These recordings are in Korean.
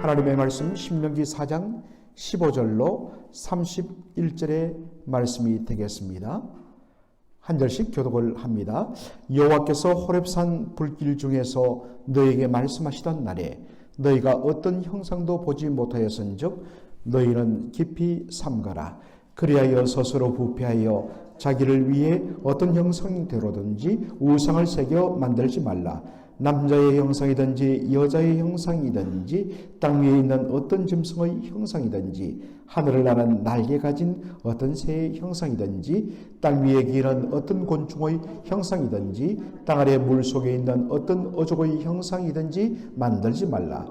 하나님의 말씀 신명기 4장 15절로 31절의 말씀이 되겠습니다. 한 절씩 교독을 합니다. 여호와께서 호렙산 불길 중에서 너에게 말씀하시던 날에 너희가 어떤 형상도 보지 못하였은즉 너희는 깊이 삼가라. 그리하여 스스로 부패하여 자기를 위해 어떤 형상대로든지 우상을 새겨 만들지 말라. 남자의 형상이든지 여자의 형상이든지 땅 위에 있는 어떤 짐승의 형상이든지 하늘을 나는 날개 가진 어떤 새의 형상이든지 땅 위에 기는 어떤 곤충의 형상이든지 땅 아래 물속에 있는 어떤 어족의 형상이든지 만들지 말라.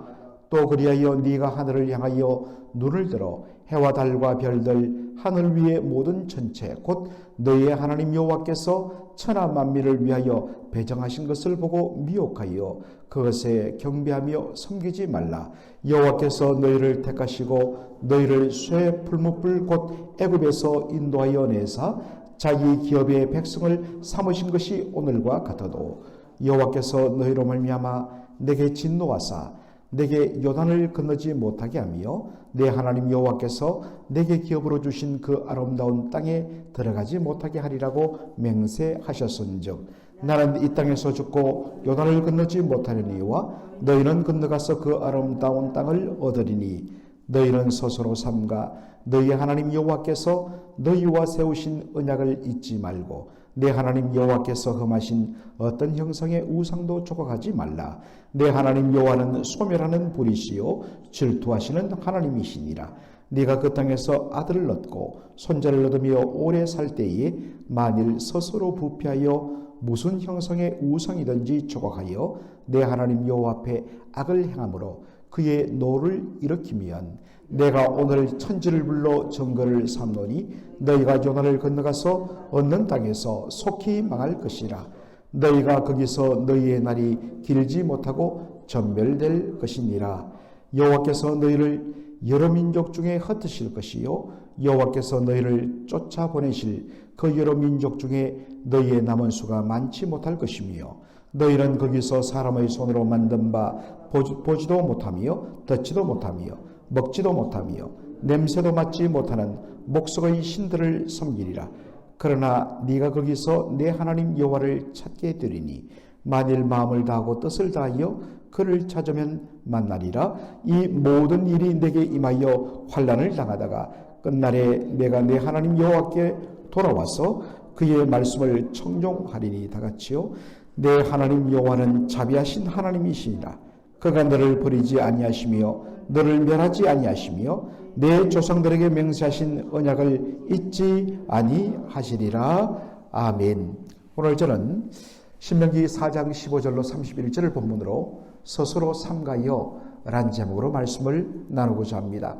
또 그리하여 네가 하늘을 향하여 눈을 들어 해와 달과 별들 하늘 위의 모든 전체 곧 너희의 하나님 여호와께서 천하 만민을 위하여 배정하신 것을 보고 미혹하여 그것에 경배하며 섬기지 말라. 여호와께서 너희를 택하시고 너희를 쇠 풀무불 곧 애굽에서 인도하여 내사 자기 기업의 백성을 삼으신 것이 오늘과 같아도 여호와께서 너희로 말미암아 내게 진노하사 내게 요단을 건너지 못하게 하며 내 하나님 여호와께서 내게 기업으로 주신 그 아름다운 땅에 들어가지 못하게 하리라고 맹세하셨은즉 나는 이 땅에서 죽고 요단을 건너지 못하려니와 너희는 건너가서 그 아름다운 땅을 얻으리니 너희는 스스로 삼가 너희 하나님 여호와께서 너희와 세우신 언약을 잊지 말고 내 하나님 여호와께서 험하신 어떤 형상의 우상도 조각하지 말라. 내 하나님 여호와는 소멸하는 불이시요 질투하시는 하나님이시니라. 네가 그 땅에서 아들을 얻고 손자를 얻으며 오래 살 때에 만일 스스로 부패하여 무슨 형상의 우상이든지 조각하여 내 하나님 여호와 앞에 악을 행함으로 그의 노를 일으키면 내가 오늘 천지를 불러 정거를 삼노니 너희가 요단을 건너가서 얻는 땅에서 속히 망할 것이라. 너희가 거기서 너희의 날이 길지 못하고 전멸될 것이니라. 여호와께서 너희를 여러 민족 중에 흩으실 것이요 여호와께서 너희를 쫓아보내실 그 여러 민족 중에 너희의 남은 수가 많지 못할 것이며 너희는 거기서 사람의 손으로 만든 바 보지도 못하며 듣지도 못하며 먹지도 못하며 냄새도 맡지 못하는 목석의 신들을 섬기리라. 그러나 네가 거기서 내 하나님 여호와를 찾게 되리니 만일 마음을 다하고 뜻을 다하여 그를 찾으면 만나리라. 이 모든 일이 내게 임하여 환난을 당하다가 끝날에 내가 내 하나님 여호와께 돌아와서 그의 말씀을 청종하리니 다같이요 내 하나님 여호와는 자비하신 하나님이시니라. 그가 너를 버리지 아니하시며 너를 멸하지 아니하시며 내 조상들에게 맹세하신 언약을 잊지 아니하시리라. 아멘. 오늘 저는 신명기 4장 15절로 31절을 본문으로 스스로 삼가여 라는 제목으로 말씀을 나누고자 합니다.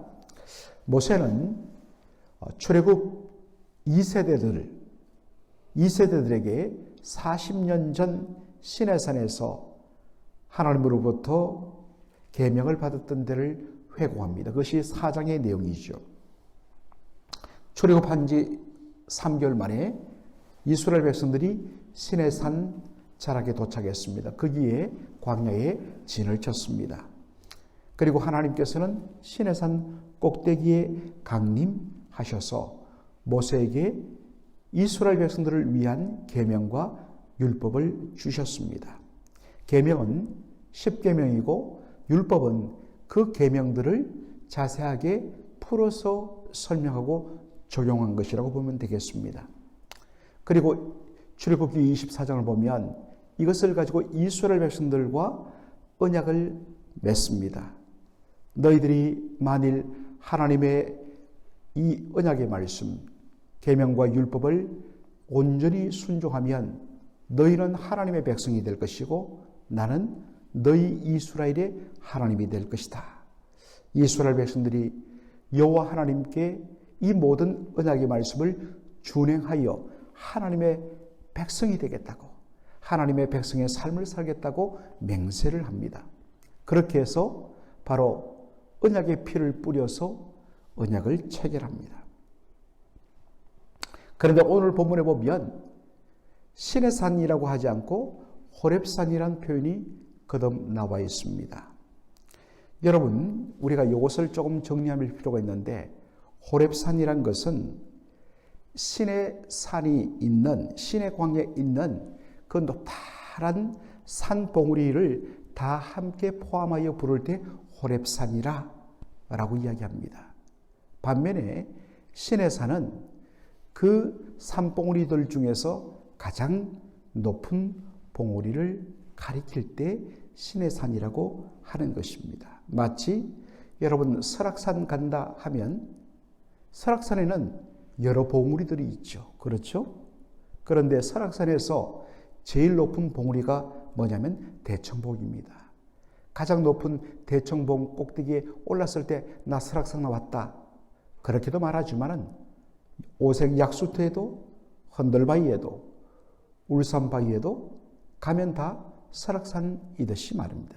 모세는 출애굽 2세대들에게 40년 전 시내산에서 하나님으로부터 계명을 받았던 데를 회고합니다. 그것이 4장의 내용이죠. 출애굽한 지 3개월 만에 이스라엘 백성들이 시내산 자락에 도착했습니다. 거기에 광야에 진을 쳤습니다. 그리고 하나님께서는 시내산 꼭대기에 강림하셔서 모세에게 이스라엘 백성들을 위한 계명과 율법을 주셨습니다. 계명은 10계명이고 율법은 그 계명들을 자세하게 풀어서 설명하고 적용한 것이라고 보면 되겠습니다. 그리고 출애굽기 24장을 보면 이것을 가지고 이스라엘 백성들과 언약을 맺습니다. 너희들이 만일 하나님의 이 언약의 말씀, 계명과 율법을 온전히 순종하면 너희는 하나님의 백성이 될 것이고 나는 너희 이스라엘의 하나님이 될 것이다. 이스라엘 백성들이 여호와 하나님께 이 모든 언약의 말씀을 준행하여 하나님의 백성이 되겠다고, 하나님의 백성의 삶을 살겠다고 맹세를 합니다. 그렇게 해서 바로 언약의 피를 뿌려서 언약을 체결합니다. 그런데 오늘 본문에 보면 시내산이라고 하지 않고 호렙산이라는 표현이 거듭 나와 있습니다. 여러분, 우리가 이것을 조금 정리할 필요가 있는데, 호렙산이란 것은 신의 산이 있는, 신의 광야에 있는 그 높다란 산 봉우리를 다 함께 포함하여 부를 때 호렙산이라 라고 이야기합니다. 반면에 신의 산은 그 산봉우리들 중에서 가장 높은 봉우리를 가리킬 때 신의 산이라고 하는 것입니다. 마치 여러분 설악산 간다 하면 설악산에는 여러 봉우리들이 있죠. 그렇죠? 그런데 설악산에서 제일 높은 봉우리가 뭐냐면 대청봉입니다. 가장 높은 대청봉 꼭대기에 올랐을 때 나 설악산 왔다. 그렇게도 말하지만은 오색 약수터에도 헌들바위에도 울산바위에도 가면 다 설악산이듯이 말입니다.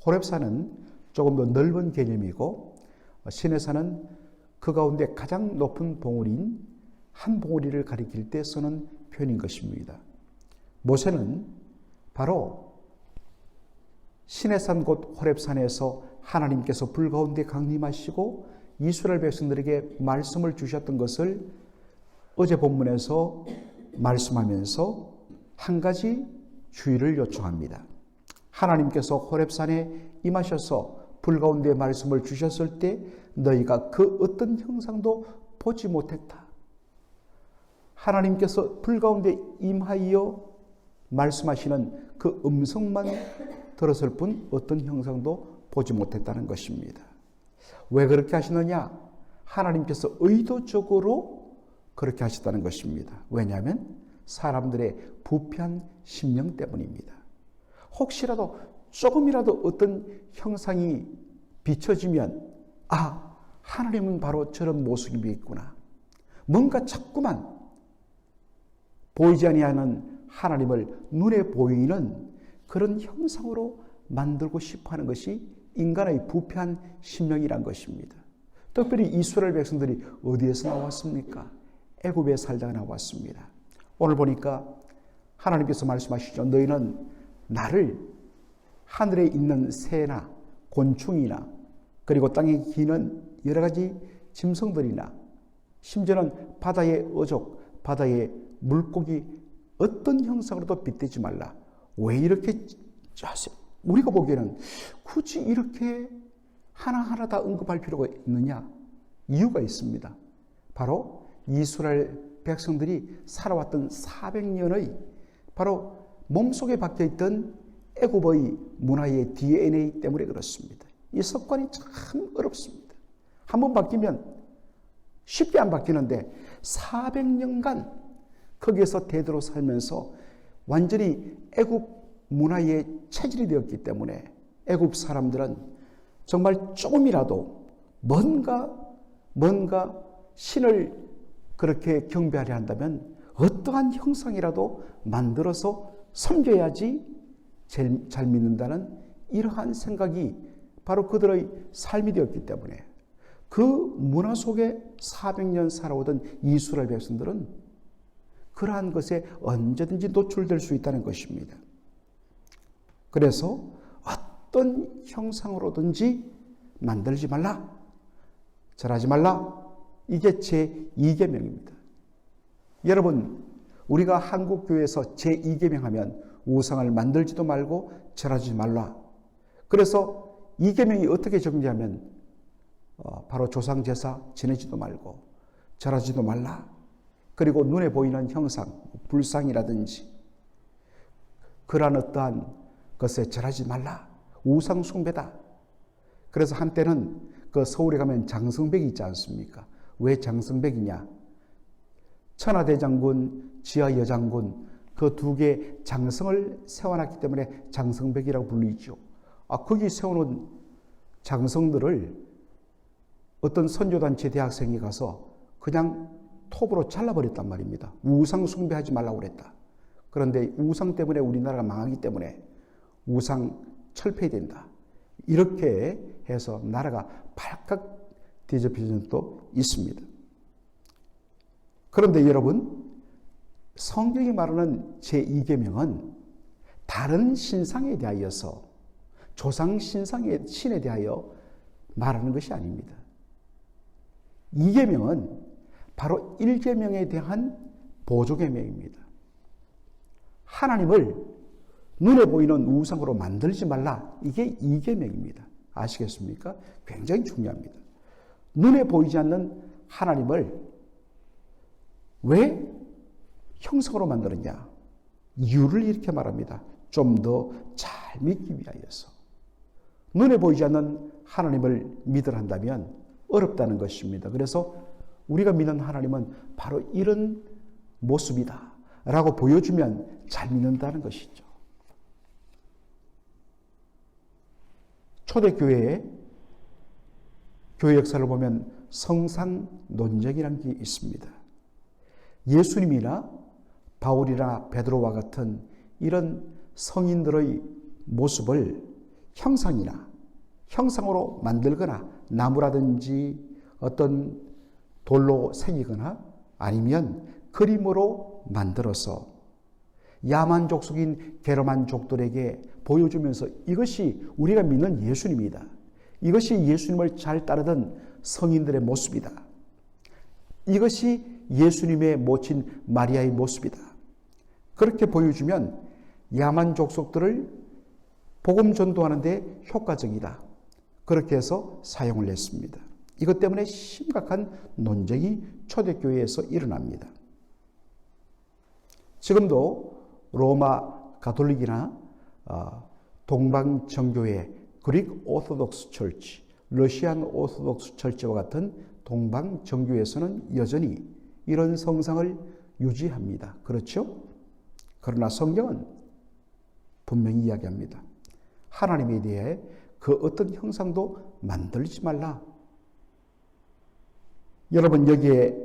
호렙산은 조금 더 넓은 개념이고 신의 산은 그 가운데 가장 높은 봉우리인 한 봉우리를 가리킬 때 쓰는 표현인 것입니다. 모세는 바로 신의 산 곧 호렙산에서 하나님께서 불 가운데 강림하시고 이스라엘 백성들에게 말씀을 주셨던 것을 어제 본문에서 말씀하면서 한 가지 주의를 요청합니다. 하나님께서 호렙산에 임하셔서 불 가운데 말씀을 주셨을 때 너희가 그 어떤 형상도 보지 못했다. 하나님께서 불 가운데 임하여 말씀하시는 그 음성만 들었을 뿐 어떤 형상도 보지 못했다는 것입니다. 왜 그렇게 하시느냐? 하나님께서 의도적으로 그렇게 하셨다는 것입니다. 왜냐하면 사람들의 부패한 심령 때문입니다. 혹시라도 조금이라도 어떤 형상이 비춰지면 하나님은 바로 저런 모습이 있구나. 뭔가 자꾸만 보이지 아니하는 하나님을 눈에 보이는 그런 형상으로 만들고 싶어하는 것이 인간의 부패한 심령이란 것입니다. 특별히 이스라엘 백성들이 어디에서 나왔습니까? 애굽에 살다가 나왔습니다. 오늘 보니까 하나님께서 말씀하시죠. 너희는 나를 하늘에 있는 새나 곤충이나 그리고 땅에 기는 여러 가지 짐승들이나 심지어는 바다의 어족, 바다의 물고기 어떤 형상으로도 빗대지 말라. 왜 이렇게 우리가 보기에는 굳이 이렇게 하나하나 다 언급할 필요가 있느냐? 이유가 있습니다. 바로 이스라엘 백성들이 살아왔던 400년의 바로 몸속에 박혀있던 애굽의 문화의 DNA 때문에 그렇습니다. 이 습관이 참 어렵습니다. 한번 바뀌면 쉽게 안 바뀌는데 400년간 거기에서 대대로 살면서 완전히 애굽 문화의 체질이 되었기 때문에 애굽 사람들은 정말 조금이라도 뭔가 신을 그렇게 경배하려 한다면 어떠한 형상이라도 만들어서 섬겨야지 잘 믿는다는 이러한 생각이 바로 그들의 삶이 되었기 때문에 그 문화 속에 400년 살아오던 이스라엘 백성들은 그러한 것에 언제든지 노출될 수 있다는 것입니다. 그래서 어떤 형상으로든지 만들지 말라, 절하지 말라. 이게 제2계명입니다. 여러분, 우리가 한국교회에서 제2계명 하면 우상을 만들지도 말고 절하지 말라. 그래서 2계명이 어떻게 정리하면 바로 조상제사 지내지도 말고 절하지도 말라. 그리고 눈에 보이는 형상, 불상이라든지 그러한 어떠한 것에 절하지 말라. 우상 숭배다. 그래서 한때는 그 서울에 가면 장성백이 있지 않습니까? 왜 장성백이냐? 천하대장군, 지하여장군 그 두 개의 장성을 세워놨기 때문에 장성백이라고 불리죠. 거기 세워놓은 장성들을 어떤 선교단체 대학생이 가서 그냥 톱으로 잘라버렸단 말입니다. 우상 숭배하지 말라고 그랬다. 그런데 우상 때문에 우리나라가 망하기 때문에 우상 철폐해야 된다. 이렇게 해서 나라가 발칵 뒤집혀진 적도 있습니다. 그런데 여러분, 성경이 말하는 제2계명은 다른 신상에 대하여서 조상 신에 대하여 말하는 것이 아닙니다. 2계명은 바로 1계명에 대한 보조계명입니다. 하나님을 눈에 보이는 우상으로 만들지 말라. 이게 2계명입니다. 아시겠습니까? 굉장히 중요합니다. 눈에 보이지 않는 하나님을 왜 형상으로 만드느냐? 이유를 이렇게 말합니다. 좀 더 잘 믿기 위하여서. 눈에 보이지 않는 하나님을 믿으라 한다면 어렵다는 것입니다. 그래서 우리가 믿는 하나님은 바로 이런 모습이다 라고 보여주면 잘 믿는다는 것이죠. 초대교회의 교회 역사를 보면 성상 논쟁이라는 게 있습니다. 예수님이나 바울이나 베드로와 같은 이런 성인들의 모습을 형상으로 만들거나 나무라든지 어떤 돌로 새기거나 아니면 그림으로 만들어서 야만족속인 게르만족들에게 보여주면서 이것이 우리가 믿는 예수님이다. 이것이 예수님을 잘 따르던 성인들의 모습이다. 이것이 예수님의 모친 마리아의 모습이다. 그렇게 보여주면 야만 족속들을 복음 전도하는 데 효과적이다. 그렇게 해서 사용을 했습니다. 이것 때문에 심각한 논쟁이 초대교회에서 일어납니다. 지금도 로마 가톨릭이나 동방정교회, 그릭 오소독스 철치, 러시안 오소독스 철치와 같은 동방정교회에서는 여전히 이런 성상을 유지합니다. 그렇죠? 그러나 성경은 분명히 이야기합니다. 하나님에 대해 그 어떤 형상도 만들지 말라. 여러분, 여기에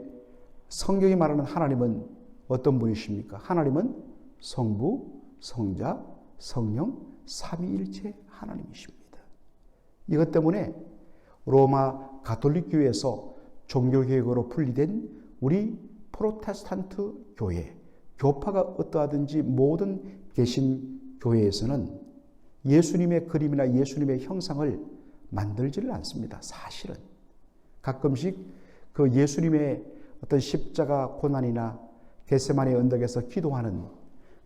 성경이 말하는 하나님은 어떤 분이십니까? 하나님은 성부, 성자, 성령, 삼위일체 하나님이십니다. 이것 때문에 로마 가톨릭 교회에서 종교개혁으로 분리된 우리 프로테스탄트 교회, 교파가 어떠하든지 모든 개신교회에서는 예수님의 그림이나 예수님의 형상을 만들지를 않습니다. 사실은 가끔씩 그 예수님의 어떤 십자가 고난이나 겟세마네 언덕에서 기도하는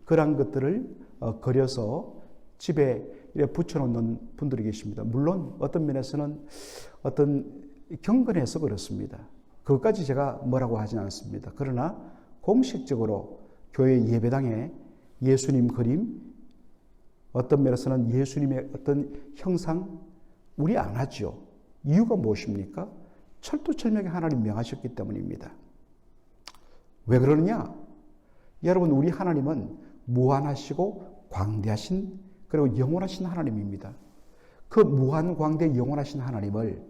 그런 것들을 그려서 집에 붙여놓는 분들이 계십니다. 물론 어떤 면에서는 어떤 경건해서 그렇습니다. 그것까지 제가 뭐라고 하진 않습니다. 그러나 공식적으로 교회 예배당에 예수님 그림, 어떤 면에서는 예수님의 어떤 형상 우리 안 하죠. 이유가 무엇입니까? 철두철미하게 하나님 명하셨기 때문입니다. 왜 그러느냐? 여러분, 우리 하나님은 무한하시고 광대하신 그리고 영원하신 하나님입니다. 그 무한 광대 영원하신 하나님을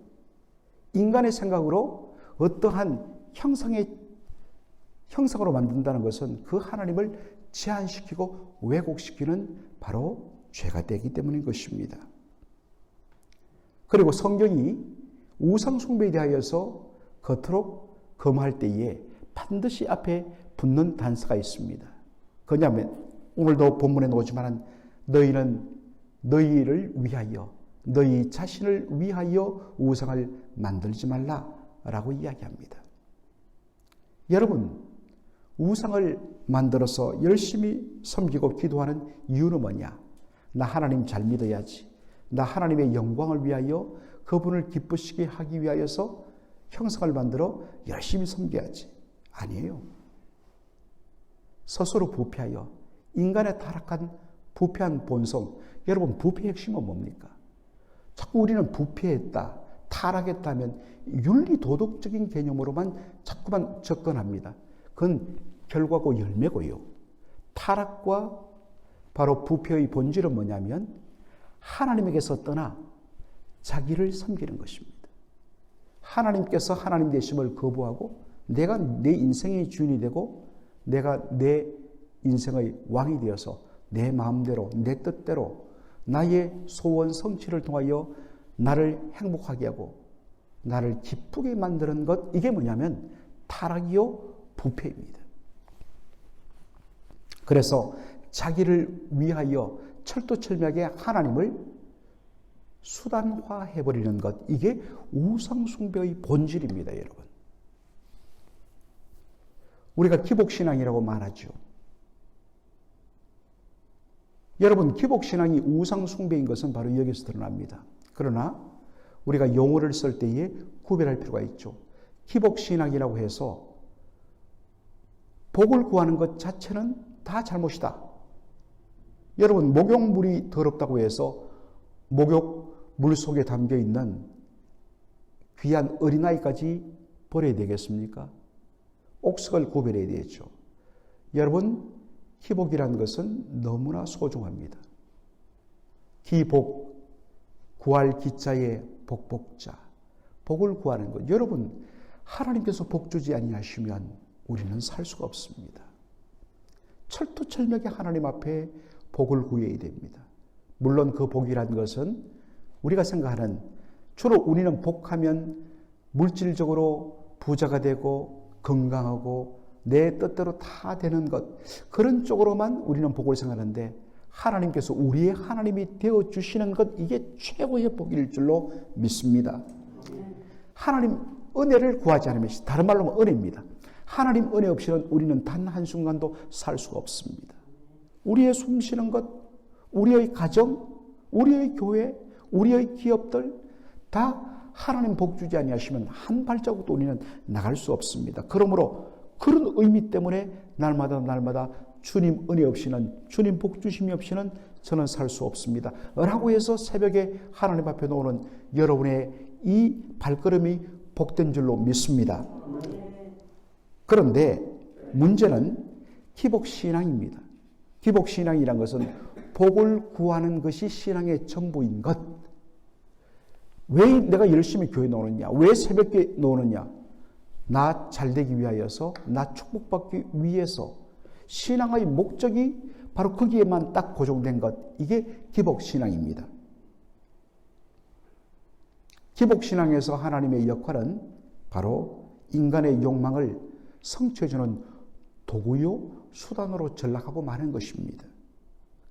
인간의 생각으로 어떠한 형상으로 만든다는 것은 그 하나님을 제한시키고 왜곡시키는 바로 죄가 되기 때문인 것입니다. 그리고 성경이 우상 숭배에 대하여서 겉으로 검할 때에 반드시 앞에 붙는 단서가 있습니다. 그냐면 오늘도 본문에 나오지만 너희는 너희를 위하여 너희 자신을 위하여 우상을 만들지 말라라고 이야기합니다. 여러분, 우상을 만들어서 열심히 섬기고 기도하는 이유는 뭐냐? 나 하나님 잘 믿어야지. 나 하나님의 영광을 위하여 그분을 기쁘시게 하기 위하여서 형상을 만들어 열심히 섬겨야지. 아니에요. 스스로 부패하여 인간의 타락한 부패한 본성. 여러분, 부패의 핵심은 뭡니까? 자꾸 우리는 부패했다, 타락했다면 윤리 도덕적인 개념으로만 자꾸만 접근합니다. 그건 결과고 열매고요. 타락과 바로 부패의 본질은 뭐냐면 하나님에게서 떠나 자기를 섬기는 것입니다. 하나님께서 하나님 되심을 거부하고 내가 내 인생의 주인이 되고 내가 내 인생의 왕이 되어서 내 마음대로 내 뜻대로 나의 소원 성취를 통하여 나를 행복하게 하고 나를 기쁘게 만드는 것, 이게 뭐냐면 타락이요 부패입니다. 그래서 자기를 위하여 철두철미하게 하나님을 수단화해버리는 것, 이게 우상숭배의 본질입니다, 여러분. 우리가 기복신앙이라고 말하죠. 여러분, 기복신앙이 우상숭배인 것은 바로 여기서 드러납니다. 그러나 우리가 용어를 쓸 때에 구별할 필요가 있죠. 기복신앙이라고 해서 복을 구하는 것 자체는 다 잘못이다. 여러분, 목욕물이 더럽다고 해서 목욕물 속에 담겨있는 귀한 어린아이까지 버려야 되겠습니까? 옥석을 구별해야 되겠죠. 여러분, 기복이라는 것은 너무나 소중합니다. 기복, 구할 기자의 복복자, 복을 구하는 것. 여러분, 하나님께서 복 주지 아니하시면 우리는 살 수가 없습니다. 철두철미하게 하나님 앞에 복을 구해야 됩니다. 물론 그 복이라는 것은 우리가 생각하는, 주로 우리는 복하면 물질적으로 부자가 되고 건강하고 내 뜻대로 다 되는 것, 그런 쪽으로만 우리는 복을 생각하는데, 하나님께서 우리의 하나님이 되어주시는 것, 이게 최고의 복일 줄로 믿습니다. 하나님 은혜를 구하지 않으면, 다른 말로 하면 은혜입니다. 하나님 은혜 없이는 우리는 단 한순간도 살 수가 없습니다. 우리의 숨쉬는 것, 우리의 가정, 우리의 교회, 우리의 기업들 다 하나님 복 주지 아니하시면 한 발자국도 우리는 나갈 수 없습니다. 그러므로 그런 의미 때문에 날마다 주님 은혜 없이는, 주님 복 주심이 없이는 저는 살 수 없습니다. 라고 해서 새벽에 하나님 앞에 놓는 여러분의 이 발걸음이 복된 줄로 믿습니다. 그런데 문제는 기복신앙입니다. 기복신앙이란 것은 복을 구하는 것이 신앙의 전부인 것. 왜 내가 열심히 교회 나오느냐? 왜 새벽에 나오느냐? 나 잘되기 위하여서, 나 축복받기 위해서. 신앙의 목적이 바로 거기에만 딱 고정된 것, 이게 기복신앙입니다. 기복신앙에서 하나님의 역할은 바로 인간의 욕망을 성취해주는 도구요, 수단으로 전락하고 마는 것입니다.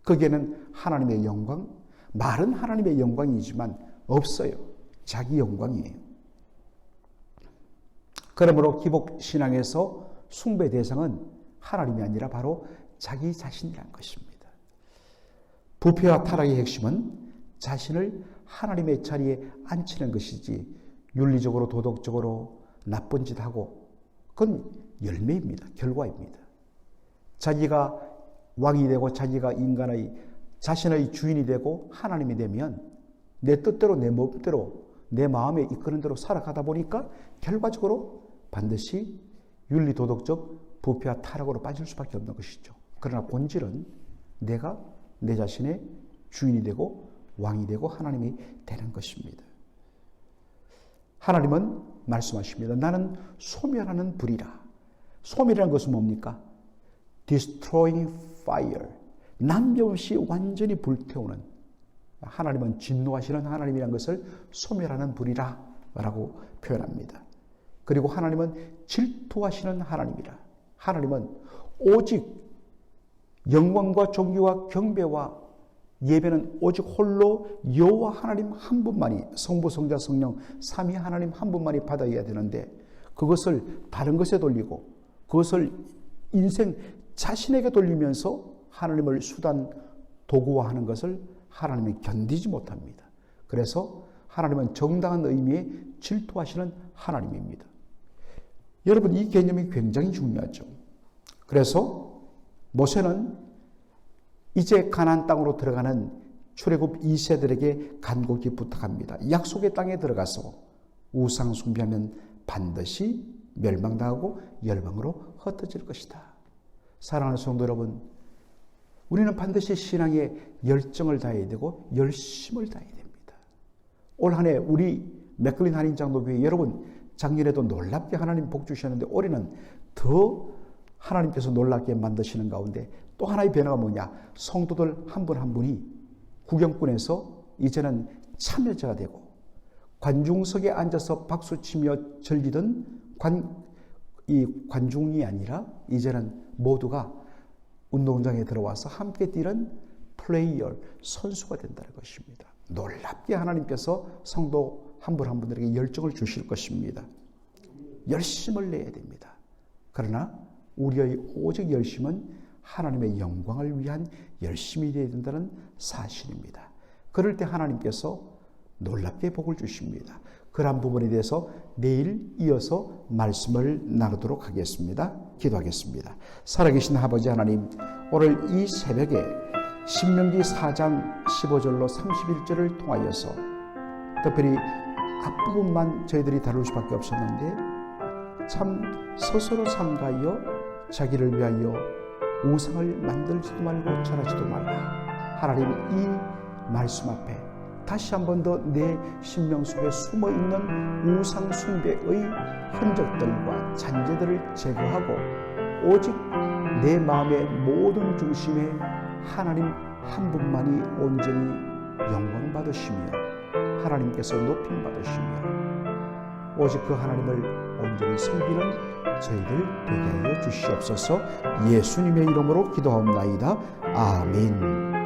거기에는 하나님의 영광, 말은 하나님의 영광이지만 없어요. 자기 영광이에요. 그러므로 기복신앙에서 숭배 대상은 하나님이 아니라 바로 자기 자신이란 것입니다. 부패와 타락의 핵심은 자신을 하나님의 자리에 앉히는 것이지, 윤리적으로 도덕적으로 나쁜 짓 하고, 그건 열매입니다. 결과입니다. 자기가 왕이 되고 자기가 인간의 자신의 주인이 되고 하나님이 되면 내 뜻대로 내 몸대로 내 마음에 이끄는 대로 살아가다 보니까 결과적으로 반드시 윤리도덕적 부패와 타락으로 빠질 수밖에 없는 것이죠. 그러나 본질은 내가 내 자신의 주인이 되고 왕이 되고 하나님이 되는 것입니다. 하나님은 말씀하십니다. 나는 소멸하는 불이라. 소멸이라는 것은 뭡니까? Destroying fire. 남김없이 완전히 불태우는, 하나님은 진노하시는 하나님이라는 것을 소멸하는 불이라 라고 표현합니다. 그리고 하나님은 질투하시는 하나님이라. 하나님은 오직 영광과 존귀와 경배와 예배는 오직 홀로 여호와 하나님 한 분만이, 성부 성자 성령 삼위 하나님 한 분만이 받아야 되는데, 그것을 다른 것에 돌리고 그것을 인생 자신에게 돌리면서 하나님을 수단 도구화하는 것을 하나님이 견디지 못합니다. 그래서 하나님은 정당한 의미의 질투하시는 하나님입니다. 여러분, 이 개념이 굉장히 중요하죠. 그래서 모세는 이제 가나안 땅으로 들어가는 출애굽 2세들에게 간곡히 부탁합니다. 약속의 땅에 들어가서 우상 숭배하면 반드시 멸망당하고 열방으로 흩어질 것이다. 사랑하는 성도 여러분, 우리는 반드시 신앙에 열정을 다해야 되고 열심을 다해야 됩니다. 올 한 해 우리 맥클린 한인장로교회, 여러분 작년에도 놀랍게 하나님 복 주셨는데 올해는 더 하나님께서 놀랍게 만드시는 가운데 또 하나의 변화가 뭐냐? 성도들 한 분 한 분이 구경꾼에서 이제는 참여자가 되고, 관중석에 앉아서 박수치며 즐기던 관중이 아니라 이제는 모두가 운동장에 들어와서 함께 뛰는 플레이어, 선수가 된다는 것입니다. 놀랍게 하나님께서 성도 한 분 한 분들에게 열정을 주실 것입니다. 열심을 내야 됩니다. 그러나 우리의 오직 열심은 하나님의 영광을 위한 열심이 되어야 된다는 사실입니다. 그럴 때 하나님께서 놀랍게 복을 주십니다. 그러한 부분에 대해서 내일 이어서 말씀을 나누도록 하겠습니다. 기도하겠습니다. 살아계신 아버지 하나님, 오늘 이 새벽에 신명기 4장 15절로 31절을 통하여서 특별히 앞부분만 저희들이 다룰 수밖에 없었는데 참 스스로 삼가하여 자기를 위하여 우상을 만들지도 말고 절하지도 말라. 하나님, 이 말씀 앞에 다시 한 번 더 내 심령 속에 숨어있는 우상 숭배의 흔적들과 잔재들을 제거하고 오직 내 마음의 모든 중심에 하나님 한 분만이 온전히 영광 받으시며 하나님께서 높임 받으시며 오직 그 하나님을 온전히 섬기는 저희들 되게 하여 주시옵소서. 예수님의 이름으로 기도하옵나이다. 아멘.